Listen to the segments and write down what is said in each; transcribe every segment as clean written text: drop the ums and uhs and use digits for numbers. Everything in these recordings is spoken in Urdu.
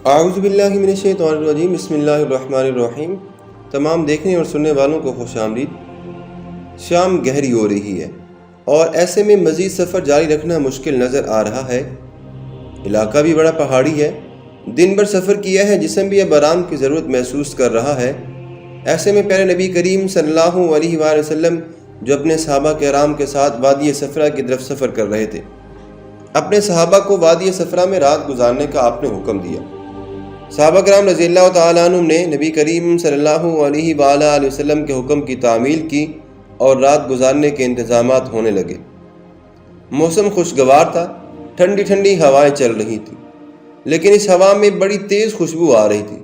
اعوذ باللہ من الشیطان الرجیم، بسم اللہ الرحمن الرحیم۔ تمام دیکھنے اور سننے والوں کو خوش آمدید۔ شام گہری ہو رہی ہے اور ایسے میں مزید سفر جاری رکھنا مشکل نظر آ رہا ہے۔ علاقہ بھی بڑا پہاڑی ہے، دن بھر سفر کیا ہے، جسم بھی اب آرام کی ضرورت محسوس کر رہا ہے۔ ایسے میں پیارے نبی کریم صلی اللہ علیہ وآلہ وسلم جو اپنے صحابہ کرام کے ساتھ وادی صفرا کی طرف سفر کر رہے تھے، اپنے صحابہ کو وادی صفرا میں رات گزارنے کا آپ نے حکم دیا۔ صحابہ کرام رضی اللہ تعالیٰ عنہ نے نبی کریم صلی اللہ علیہ وآلہ وسلم کے حکم کی تعمیل کی اور رات گزارنے کے انتظامات ہونے لگے۔ موسم خوشگوار تھا، ٹھنڈی ٹھنڈی ہوائیں چل رہی تھیں، لیکن اس ہوا میں بڑی تیز خوشبو آ رہی تھی۔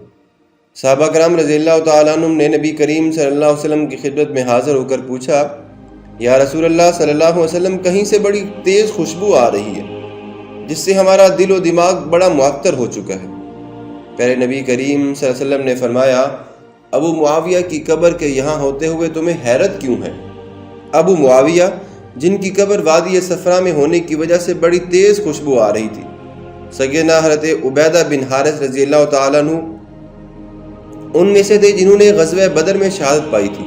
صحابہ کرام رضی اللہ تعالیٰ عنہ نے نبی کریم صلی اللہ علیہ وسلم کی خدمت میں حاضر ہو کر پوچھا، یا رسول اللہ صلی اللہ علیہ وسلم، کہیں سے بڑی تیز خوشبو آ رہی ہے جس سے ہمارا دل و دماغ بڑا معطر ہو چکا ہے۔ پیارے نبی کریم صلی اللہ علیہ وسلم نے فرمایا، ابو معاویہ کی قبر کے یہاں ہوتے ہوئے تمہیں حیرت کیوں ہے؟ ابو معاویہ جن کی قبر وادی صفرا میں ہونے کی وجہ سے بڑی تیز خوشبو آ رہی تھی، سیدنا حضرت عبیدہ بن حارث رضی اللہ تعالیٰ عنہ ان میں سے تھے جنہوں نے غزوہ بدر میں شہادت پائی تھی۔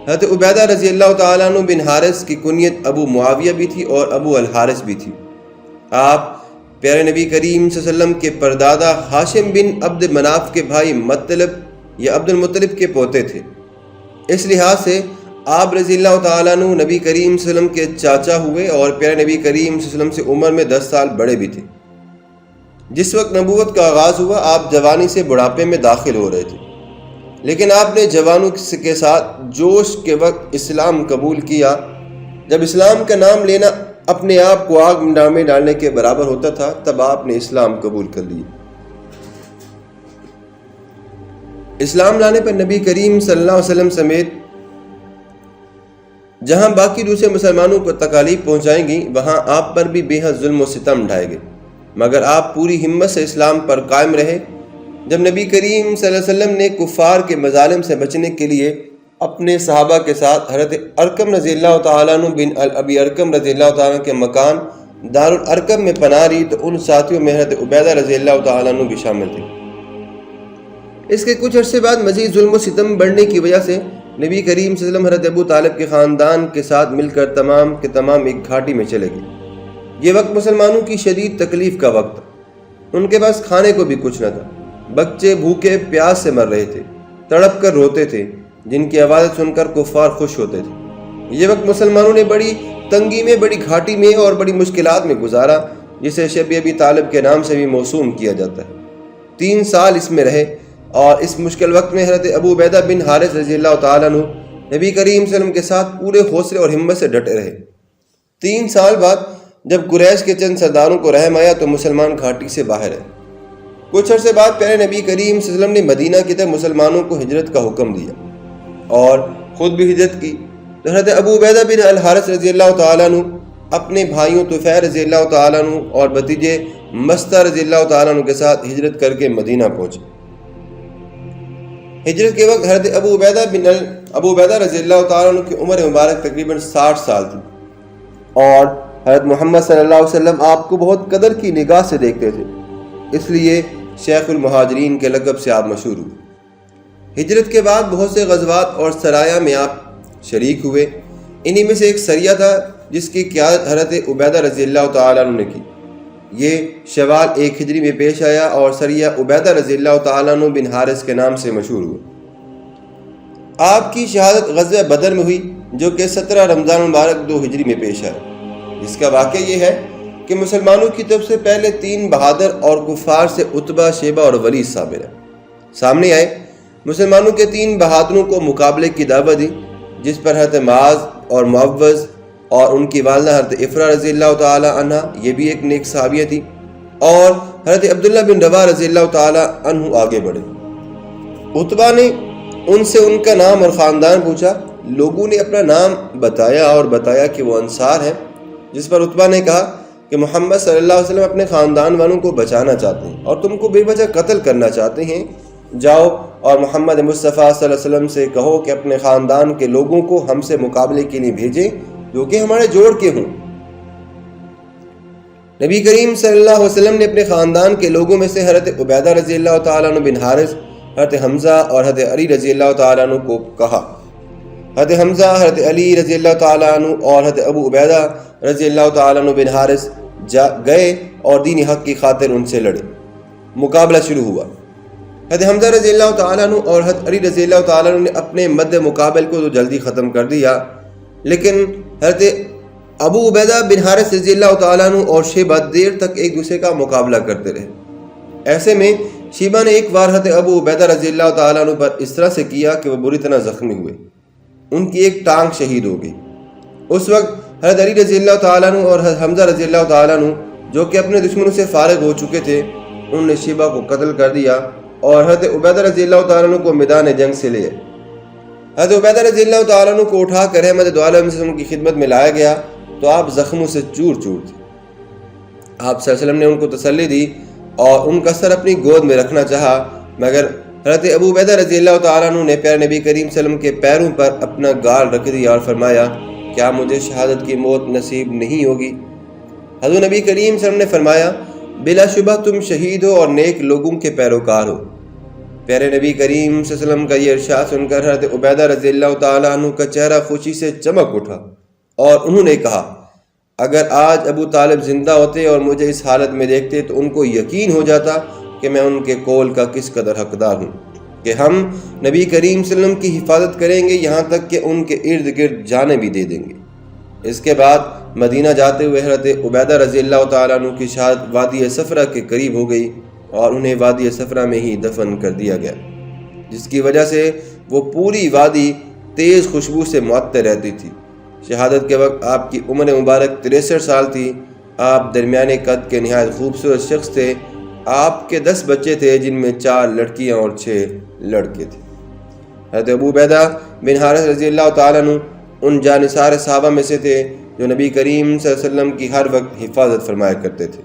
حضرت عبیدہ رضی اللہ تعالیٰ عنہ بن حارث کی کنیت ابو معاویہ بھی تھی اور ابو الحارث بھی تھی۔ آپ پیارے نبی کریم صلی اللہ علیہ وسلم کے پردادا ہاشم بن عبد مناف کے بھائی مطلب یا عبد المطلب کے پوتے تھے۔ اس لحاظ سے آپ رضی اللہ تعالیٰ عنہ نبی کریم صلی اللہ علیہ وسلم کے چاچا ہوئے اور پیارے نبی کریم صلی اللہ علیہ وسلم سے عمر میں 10 سال بڑے بھی تھے۔ جس وقت نبوت کا آغاز ہوا، آپ جوانی سے بڑھاپے میں داخل ہو رہے تھے، لیکن آپ نے جوانوں کے ساتھ جوش کے وقت اسلام قبول کیا۔ جب اسلام کا نام لینا اپنے آپ کو آگ میں ڈالنے کے برابر ہوتا تھا، تب آپ نے اسلام قبول کر لیا۔ اسلام لانے پر نبی کریم صلی اللہ علیہ وسلم سمیت جہاں باقی دوسرے مسلمانوں کو تکالیف پہنچائیں گی، وہاں آپ پر بھی بے حد ظلم و ستم ڈھائے گئے، مگر آپ پوری ہمت سے اسلام پر قائم رہے۔ جب نبی کریم صلی اللہ علیہ وسلم نے کفار کے مظالم سے بچنے کے لیے اپنے صحابہ کے ساتھ حضرت ارقم رضی اللہ تعالیٰ عنہ بن ابی ارقم رضی اللہ تعالیٰ عنہ کے مکان دار الارقم میں پناہ لی، تو ان ساتھیوں میں حضرت عبیدہ رضی اللہ تعالیٰ عنہ بھی شامل تھے۔ اس کے کچھ عرصے بعد مزید ظلم و ستم بڑھنے کی وجہ سے نبی کریم صلی اللہ علیہ وسلم حضرت ابو طالب کے خاندان کے ساتھ مل کر تمام کے تمام ایک گھاٹی میں چلے گئے۔ یہ وقت مسلمانوں کی شدید تکلیف کا وقت تھا، ان کے پاس کھانے کو بھی کچھ نہ تھا، بچے بھوکے پیاس سے مر رہے تھے، تڑپ کر روتے تھے، جن کی آواز سن کر کفار خوش ہوتے تھے۔ یہ وقت مسلمانوں نے بڑی تنگی میں، بڑی گھاٹی میں اور بڑی مشکلات میں گزارا، جسے شب ابی طالب کے نام سے بھی موسوم کیا جاتا ہے۔ 3 سال اس میں رہے اور اس مشکل وقت میں حضرت ابو عبیدہ بن حارث رضی اللہ تعالیٰ عنہ نبی کریم صلی اللہ علیہ وسلم کے ساتھ پورے حوصلے اور ہمت سے ڈٹے رہے۔ 3 سال بعد جب قریش کے چند سرداروں کو رحم آیا تو مسلمان گھاٹی سے باہر آئے۔ کچھ عرصے بعد پیارے نبی کریم صلی اللہ علیہ وسلم نے مدینہ کی طرف مسلمانوں کو ہجرت کا حکم دیا اور خود بھی ہجرت کی۔ حضرت ابو عبیدہ بن الحارث رضی اللہ تعالیٰ عنہ اپنے بھائیوں طفیل رضی اللہ تعالیٰ عنہ اور بھتیجے مستہ رضی اللہ تعالیٰ عنہ کے ساتھ ہجرت کر کے مدینہ پہنچے۔ ہجرت کے وقت حضرت ابو عبیدہ رضی اللہ تعالیٰ عنہ کی عمر مبارک تقریباً 60 سال تھی، اور حضرت محمد صلی اللہ علیہ وسلم آپ کو بہت قدر کی نگاہ سے دیکھتے تھے، اس لیے شیخ المہاجرین کے لقب سے آپ مشہور ہوئے۔ ہجرت کے بعد بہت سے غزوات اور سرایا میں آپ شریک ہوئے۔ انہی میں سے ایک سریہ تھا جس کی قیادت حضرت عبیدہ رضی اللہ تعالیٰ عنہ نے کی۔ یہ شوال 1 ہجری میں پیش آیا اور سریہ عبیدہ رضی اللہ تعالیٰ عنہ بن حارث کے نام سے مشہور ہوئے۔ آپ کی شہادت غزوہ بدر میں ہوئی، جو کہ 17 رمضان مبارک 2 ہجری میں پیش آیا۔ اس کا واقعہ یہ ہے کہ مسلمانوں کی طرف سے پہلے 3 بہادر اور کفار سے عتبہ، شیبہ اور ولید سامنے آئے۔ مسلمانوں کے 3 بہادروں کو مقابلے کی دعوت دی، جس پر حضرت معاذ اور معوذ اور ان کی والدہ حضرت افرا رضی اللہ تعالی عنہ، یہ بھی ایک نیک صحابیہ تھی، اور حضرت عبداللہ بن رواحہ رضی اللہ تعالی عنہ آگے بڑھے۔ عتبہ نے ان سے ان کا نام اور خاندان پوچھا۔ لوگوں نے اپنا نام بتایا اور بتایا کہ وہ انصار ہیں، جس پر عتبہ نے کہا کہ محمد صلی اللہ علیہ وسلم اپنے خاندان والوں کو بچانا چاہتے ہیں اور تم کو بے وجہ قتل کرنا چاہتے ہیں۔ جاؤ اور محمد مصطفیٰ صلی اللہ علیہ وسلم سے کہو کہ اپنے خاندان کے لوگوں کو ہم سے مقابلے کے لیے بھیجیں، جو کہ ہمارے جوڑ کے ہوں۔ نبی کریم صلی اللہ علیہ وسلم نے اپنے خاندان کے لوگوں میں سے حضرت عبیدہ رضی اللہ تعالیٰ عنہ بن حارث، حضرت حمزہ اور حضرت علی رضی اللہ تعالیٰ عنہ کو کہا۔ حضرت حمزہ، حضرت علی رضی اللہ تعالیٰ عنہ اور حضرت ابو عبیدہ رضی اللہ تعالیٰ عنہ بن حارث گئے اور دین حق کی خاطر ان سے لڑے۔ مقابلہ شروع ہوا۔ حضرت حمزہ رضی اللہ تعالیٰ عنہ اور حضرت علی رضی اللہ تعالیٰ عنہ نے اپنے مد مقابل کو تو جلدی ختم کر دیا، لیکن حضرت ابو عبیدہ بن حارث رضی اللہ تعالیٰ عنہ اور شیبہ دیر تک ایک دوسرے کا مقابلہ کرتے رہے۔ ایسے میں شیبہ نے ایک بار حضرت ابو عبیدہ رضی اللہ تعالیٰ عنہ پر اس طرح سے کیا کہ وہ بری طرح زخمی ہوئے، ان کی ایک ٹانگ شہید ہو گئی۔ اس وقت حضرت علی رضی اللہ تعالیٰ عنہ اور حضرت حمزہ رضی اللہ تعالیٰ عنہ جو کہ اپنے دشمنوں سے فارغ ہو چکے تھے، انہوں نے شیبہ کو قتل کر دیا اور حضرت عبیدہ رضی اللہ تعالیٰ عنہ کو میدان جنگ سے لے۔ حضرت عبیدہ رضی اللہ تعالیٰ عنہ کو اٹھا کر احمد دو عالم وسلم کی خدمت میں لایا گیا تو آپ زخموں سے چور چور تھے۔ آپ صلی اللہ علیہ وسلم نے ان کو تسلی دی اور ان کا سر اپنی گود میں رکھنا چاہا، مگر حضرت ابو عبیدہ رضی اللہ تعالیٰ عنہ نے پیارے نبی کریم صلی اللہ علیہ وسلم کے پیروں پر اپنا گال رکھ دیا اور فرمایا، کیا مجھے شہادت کی موت نصیب نہیں ہوگی؟ حضرت نبی کریم صلی اللہ علیہ وسلم نے فرمایا، بلا شبہ تم شہید ہو اور نیک لوگوں کے پیروکار ہو۔ پیارے نبی کریم صلی اللہ علیہ وسلم کا یہ ارشاد سن کر حضرت عبیدہ رضی اللہ تعالیٰ عنہ کا چہرہ خوشی سے چمک اٹھا اور انہوں نے کہا، اگر آج ابو طالب زندہ ہوتے اور مجھے اس حالت میں دیکھتے تو ان کو یقین ہو جاتا کہ میں ان کے قول کا کس قدر حقدار ہوں کہ ہم نبی کریم صلی اللہ علیہ وسلم کی حفاظت کریں گے، یہاں تک کہ ان کے ارد گرد جانیں بھی دے دیں گے۔ اس کے بعد مدینہ جاتے ہوئے حضرت عبیدہ رضی اللہ تعالیٰ عنہ کی شہادت وادی صفرا کے قریب ہو گئی اور انہیں وادی صفرا میں ہی دفن کر دیا گیا، جس کی وجہ سے وہ پوری وادی تیز خوشبو سے معطر رہتی تھی۔ شہادت کے وقت آپ کی عمر مبارک 63 سال تھی۔ آپ درمیانے قد کے نہایت خوبصورت شخص تھے۔ آپ کے 10 بچے تھے، جن میں 4 لڑکیاں اور 6 لڑکے تھے۔ حضرت ابو عبیدہ بن حارث رضی اللہ تعالیٰ عنہ ان جانثار صحابہ میں سے تھے جو نبی کریم صلی اللہ علیہ وسلم کی ہر وقت حفاظت فرمایا کرتے تھے۔